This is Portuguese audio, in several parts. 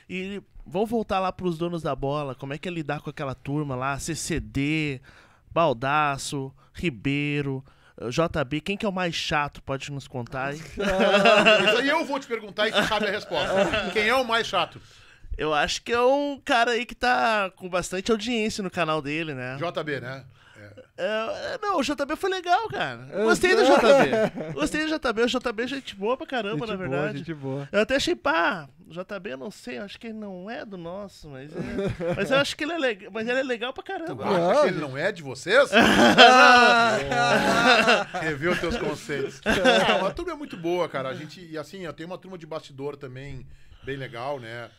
E vamos voltar lá pros donos da bola. Como é que é lidar com aquela turma lá? CCD, Baldasso, Ribeiro, JB. Quem que é o mais chato? Pode nos contar aí? Isso aí eu vou te perguntar e tu sabe a resposta. Quem é o mais chato? Eu acho que é um cara aí que tá com bastante audiência no canal dele, né? JB, né? Não, o JB foi legal, cara. Gostei do JB. Gostei do JB. O JB é gente boa pra caramba, na verdade. Gente boa. Eu até achei, pá, o JB eu não sei, eu acho que ele não é do nosso, mas eu acho que ele é legal, mas ele é legal pra caramba. Tu acha que ele não é de vocês? Revê os teus conceitos. A turma é muito boa, cara. E assim, eu tenho uma turma de bastidor também bem legal, né?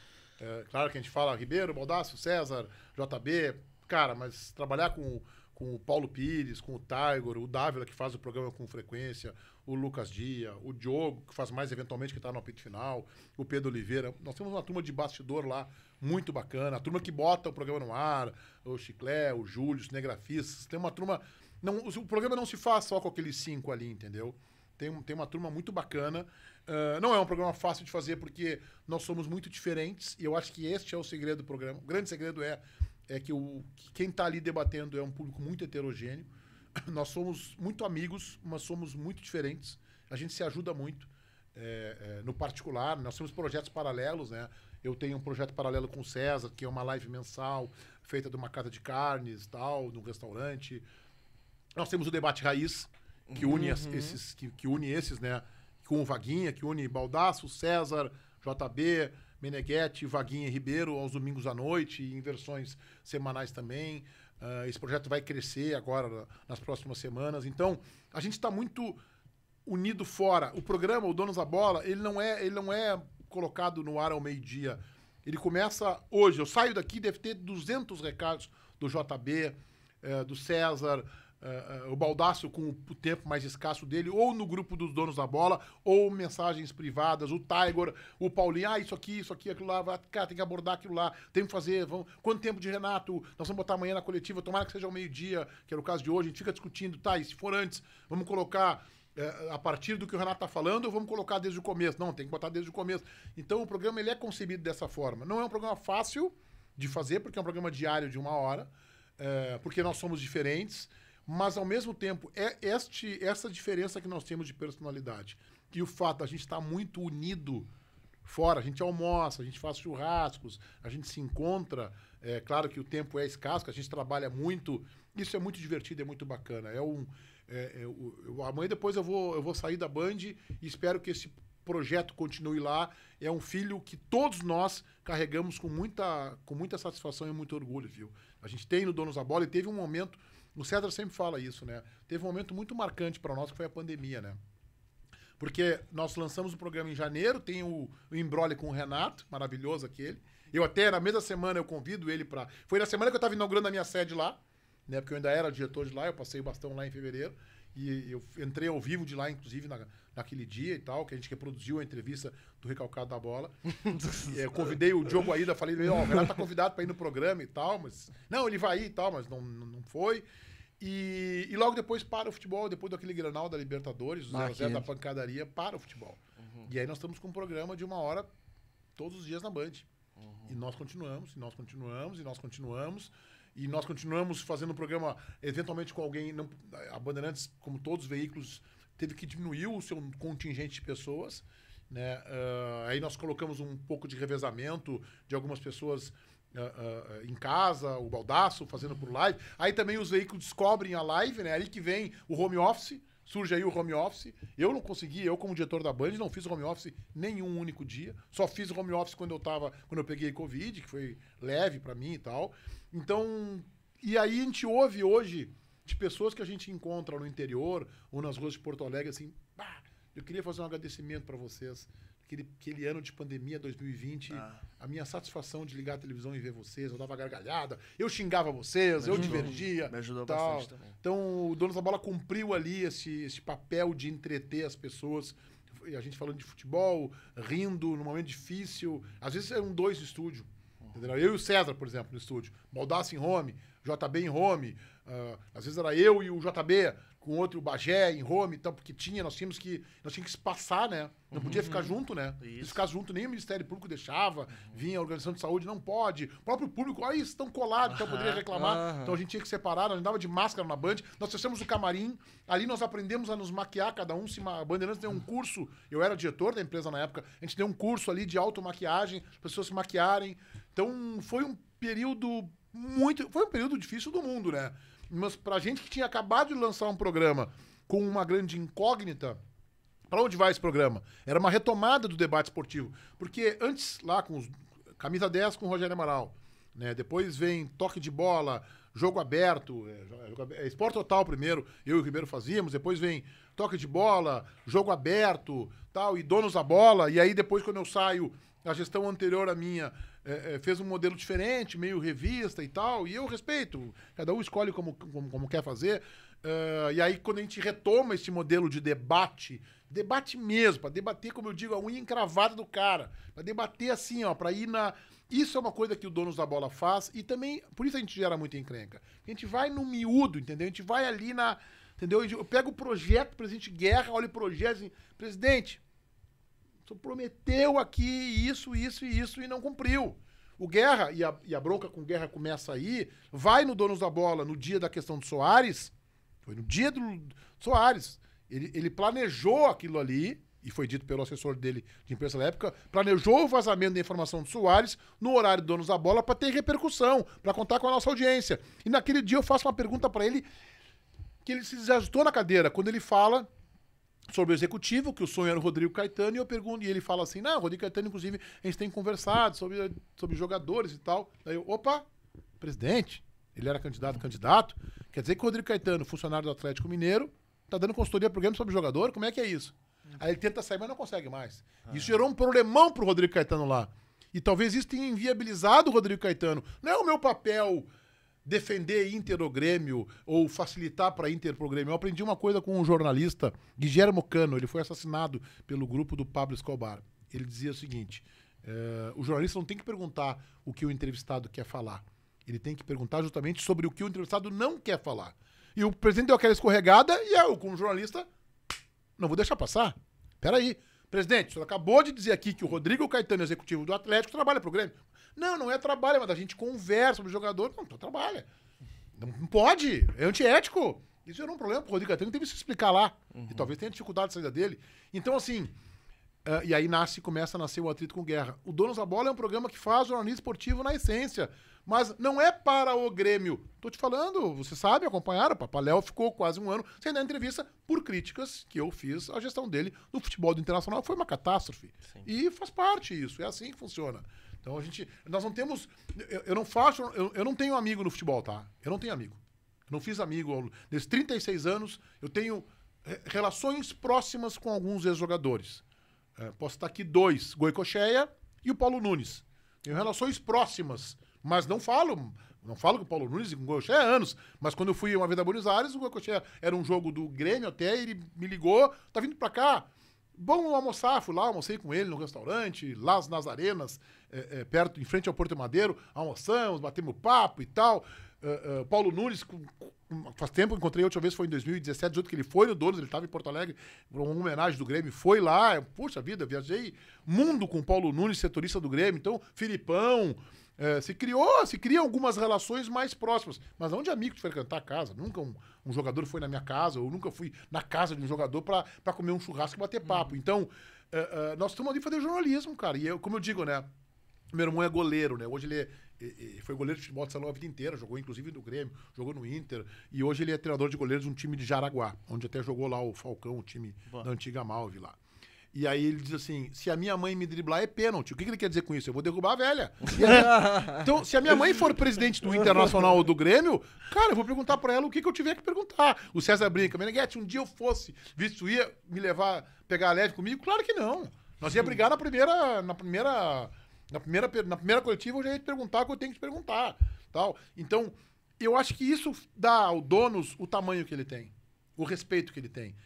Claro que a gente fala Ribeiro, Baldasso, César, JB, cara, mas trabalhar com o Paulo Pires, com o Tiger, o Dávila, que faz o programa com frequência, o Lucas Dia, o Diogo, que faz mais eventualmente, que tá no apito final, o Pedro Oliveira. Nós temos uma turma de bastidor lá muito bacana, a turma que bota o programa no ar, o Chiclé, o Júlio, os cinegrafistas. Tem uma turma... o programa não se faz só com aqueles 5 ali, entendeu? Tem uma turma muito bacana. Não é um programa fácil de fazer porque nós somos muito diferentes e eu acho que este é o segredo do programa. O grande segredo é que quem está ali debatendo é um público muito heterogêneo. Nós somos muito amigos, mas somos muito diferentes. A gente se ajuda muito. No particular, nós temos projetos paralelos, né? Eu tenho um projeto paralelo com o César, que é uma live mensal, feita de uma casa de carnes, tal, num restaurante. Nós temos o Debate Raiz, que une esses, né? Com o Vaguinha, que une Baldasso, César, JB, Meneghetti, Vaguinha e Ribeiro aos domingos à noite, e em versões semanais também. Esse projeto vai crescer agora nas próximas semanas. Então, a gente está muito unido fora. O programa, o Donos da Bola, ele não é colocado no ar ao meio-dia. Ele começa hoje. Eu saio daqui, deve ter 200 recados do JB, do César, o Baldasso com o tempo mais escasso dele, ou no grupo dos Donos da Bola, ou mensagens privadas, o Tiger, o Paulinho, isso aqui, aquilo lá, cara, tem que abordar aquilo lá, tem que fazer, quanto tempo de Renato, nós vamos botar amanhã na coletiva, tomara que seja ao meio-dia, que era o caso de hoje, a gente fica discutindo, e se for antes, vamos colocar a partir do que o Renato tá falando, ou vamos colocar desde o começo? Não, tem que botar desde o começo. Então o programa ele é concebido dessa forma. Não é um programa fácil de fazer, porque é um programa diário de 1 hora, porque nós somos diferentes, mas, ao mesmo tempo, essa diferença que nós temos de personalidade e o fato da gente estar muito unido fora, a gente almoça, a gente faz churrascos, a gente se encontra, claro que o tempo é escasso, que a gente trabalha muito, isso é muito divertido, é muito bacana. Amanhã depois eu vou sair da Band e espero que esse projeto continue lá. É um filho que todos nós carregamos com muita satisfação e muito orgulho, viu? A gente tem no Donos da Bola e teve um momento... O César sempre fala isso, né? Teve um momento muito marcante para nós, que foi a pandemia, né? Porque nós lançamos o programa em janeiro, tem o embrolho com o Renato, maravilhoso aquele. Eu até, na mesma semana, eu convido ele para... Foi na semana que eu estava inaugurando a minha sede lá, né? Porque eu ainda era diretor de lá, eu passei o bastão lá em fevereiro. E eu entrei ao vivo de lá, inclusive, naquele dia e tal, que a gente reproduziu a entrevista do Recalcado da Bola. Eu convidei o Diogo Aida, falei, o Renato tá convidado para ir no programa e tal, mas... Não, ele vai ir e tal, mas não foi. E logo depois para o futebol, depois daquele Granal da Libertadores, o 0x0 da pancadaria, para o futebol. E aí nós estamos com um programa de 1 hora todos os dias na Band. E nós continuamos, e nós continuamos, e nós continuamos. E nós continuamos fazendo o programa, eventualmente com alguém... A Bandeirantes, como todos os veículos, teve que diminuir o seu contingente de pessoas, né? Aí nós colocamos um pouco de revezamento de algumas pessoas... em casa, o Baldasso fazendo por live. Aí também os veículos descobrem a live, né? Aí que vem o home office, surge aí o home office. Eu não consegui, eu como diretor da Band, não fiz home office nenhum único dia. Só fiz home office quando eu peguei Covid, que foi leve pra mim e tal. Então, e aí a gente ouve hoje de pessoas que a gente encontra no interior ou nas ruas de Porto Alegre, assim, eu queria fazer um agradecimento pra vocês. Aquele ano de pandemia, 2020, a minha satisfação de ligar a televisão e ver vocês, eu dava gargalhada, eu xingava vocês, eu divertia. Me ajudou tal. bastante também. Então, o Donos da Bola cumpriu ali esse papel de entreter as pessoas. E a gente falando de futebol, rindo num momento difícil. Às vezes eram 2 no estúdio. Entendeu? Eu e o César, por exemplo, no estúdio. Baldasso em home. JB em home. Às vezes era eu e o JB com outro, o Bagé em home, então, porque nós tínhamos que se passar, né? Não podia ficar junto, né? Se ficar junto, nem o Ministério Público deixava, vinha a Organização de Saúde, não pode. O próprio público, olha isso, estão colados, então poderia reclamar. Então a gente tinha que separar, nós andava de máscara na Band, nós fizemos o camarim, ali nós aprendemos a nos maquiar, cada um, a Bandeirantes deu um curso, eu era diretor da empresa na época, a gente deu um curso ali de automaquiagem, as pessoas se maquiarem. Então foi um período difícil do mundo, né? Mas pra gente que tinha acabado de lançar um programa com uma grande incógnita, pra onde vai esse programa? Era uma retomada do debate esportivo. Porque antes, lá com camisa 10 com o Rogério Amaral, né? Depois vem toque de bola, jogo aberto, Esporte Total primeiro, eu e o Ribeiro fazíamos, depois vem toque de bola, jogo aberto, tal, e donos da bola, e aí depois quando eu saio, a gestão anterior à minha fez um modelo diferente, meio revista e tal, e eu respeito, cada um escolhe como quer fazer, e aí quando a gente retoma esse modelo de debate mesmo, para debater, como eu digo, a unha encravada do cara, para debater assim, ó, para ir na... Isso é uma coisa que o Donos da Bola faz, e também, por isso a gente gera muita encrenca. A gente vai no miúdo, entendeu? A gente vai ali na... Entendeu? Eu pego o projeto, presidente Guerra, olha o projeto assim, presidente, você prometeu aqui isso e não cumpriu. O Guerra, e a bronca com o Guerra começa aí, vai no Donos da Bola no dia da questão do Soares, foi no dia do Soares, ele planejou aquilo ali, e foi dito pelo assessor dele de imprensa na época, planejou o vazamento da informação do Soares no horário do Donos da Bola para ter repercussão, para contar com a nossa audiência. E naquele dia eu faço uma pergunta para ele, que ele se desajustou na cadeira, quando ele fala sobre o executivo, que o sonho era o Rodrigo Caetano, e eu pergunto, e ele fala assim, não, o Rodrigo Caetano, inclusive, a gente tem conversado sobre jogadores e tal. Aí eu, opa, presidente, ele era candidato, quer dizer que o Rodrigo Caetano, funcionário do Atlético Mineiro, tá dando consultoria programa sobre jogador, como é que é isso? Aí ele tenta sair, mas não consegue mais. Isso gerou um problemão pro Rodrigo Caetano lá. E talvez isso tenha inviabilizado o Rodrigo Caetano. Não é o meu papel defender Inter ou Grêmio, ou facilitar para Inter pro Grêmio. Eu aprendi uma coisa com um jornalista, Guilherme Cano, ele foi assassinado pelo grupo do Pablo Escobar. Ele dizia o seguinte, o jornalista não tem que perguntar o que o entrevistado quer falar. Ele tem que perguntar justamente sobre o que o entrevistado não quer falar. E o presidente deu aquela escorregada e eu, como jornalista, não vou deixar passar. Peraí. Presidente, o senhor acabou de dizer aqui que o Rodrigo Caetano, executivo do Atlético, trabalha pro Grêmio. Não é trabalho, mas a gente conversa sobre o jogador. Não, então trabalha. Não pode, é antiético. Isso era um problema pro Rodrigo Caetano, teve que se explicar lá. E talvez tenha dificuldade de saída dele. Então, assim, e aí começa a nascer o atrito com Guerra. O Donos da Bola é um programa que faz jornalismo esportivo na essência. Mas não é para o Grêmio. Tô te falando, você sabe, acompanharam, o Papaléu ficou quase um ano sem dar entrevista por críticas que eu fiz à gestão dele no futebol do Internacional. Foi uma catástrofe. Sim. E faz parte isso, é assim que funciona. Então nós não temos, eu não tenho amigo no futebol, tá? Eu não tenho amigo. Eu não fiz amigo, nesses 36 anos, eu tenho relações próximas com alguns ex-jogadores. Posso estar aqui 2, Goicoechea e o Paulo Nunes. Tenho relações próximas. Mas não falo com o Paulo Nunes e com o Goicoechea há anos. Mas quando eu fui uma vez a Buenos Aires, o Goicoechea era um jogo do Grêmio até, ele me ligou, tá vindo pra cá. Bom almoçar, fui lá, almocei com ele no restaurante, lá nas Arenas, perto, em frente ao Porto Madeiro, almoçamos, batemos papo e tal. Paulo Nunes, faz tempo, encontrei a última vez, foi em 2017, 18, que ele foi no Donos, ele estava em Porto Alegre, por uma homenagem do Grêmio, foi lá, puxa vida, viajei mundo com o Paulo Nunes, setorista do Grêmio, então, Filipão... se criam algumas relações mais próximas, mas não de amigo de frequentar a casa. Nunca um jogador foi na minha casa, ou nunca fui na casa de um jogador pra comer um churrasco e bater papo. Então, nós estamos ali fazer jornalismo, cara. E como eu digo, né? Meu irmão é goleiro, né? Hoje ele foi goleiro de futebol de salão a vida inteira, jogou inclusive no Grêmio, jogou no Inter, e hoje ele é treinador de goleiros de um time de Jaraguá, onde até jogou lá o Falcão, o time da antiga Malve lá. E aí ele diz assim, se a minha mãe me driblar é pênalti. O que ele quer dizer com isso? Eu vou derrubar a velha. Então, se a minha mãe for presidente do Internacional ou do Grêmio, cara, eu vou perguntar pra ela o que eu tiver que perguntar. O César brinca, Meneghete, um dia eu fosse, visto ia me levar, pegar a leve comigo? Claro que não. Nós ia brigar na primeira coletiva, eu já ia te perguntar o que eu tenho que te perguntar. Tal. Então, eu acho que isso dá ao Donos o tamanho que ele tem, o respeito que ele tem.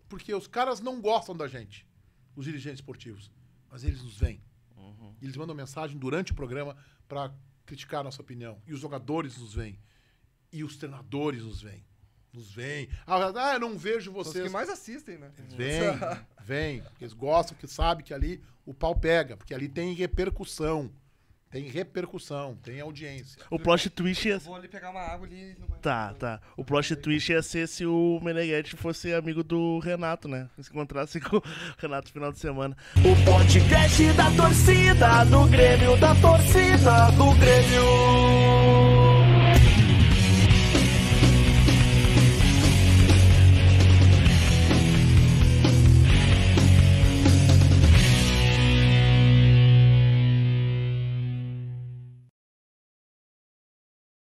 Porque os caras não gostam da gente, os dirigentes esportivos, mas eles nos veem. Eles mandam mensagem durante o programa para criticar a nossa opinião. E os jogadores nos veem. E os treinadores nos veem. Ah, eu não vejo São os vocês. que mais assistem, né? Vem. Eles gostam, porque sabem que ali o pau pega, porque ali tem repercussão. Tem audiência. O plot twist ia... Vou ali pegar uma água ali. Tá. O plot twist ia ser se o Meneghetti fosse amigo do Renato, né? Se encontrasse com o Renato no final de semana. O podcast da torcida, do Grêmio da torcida, do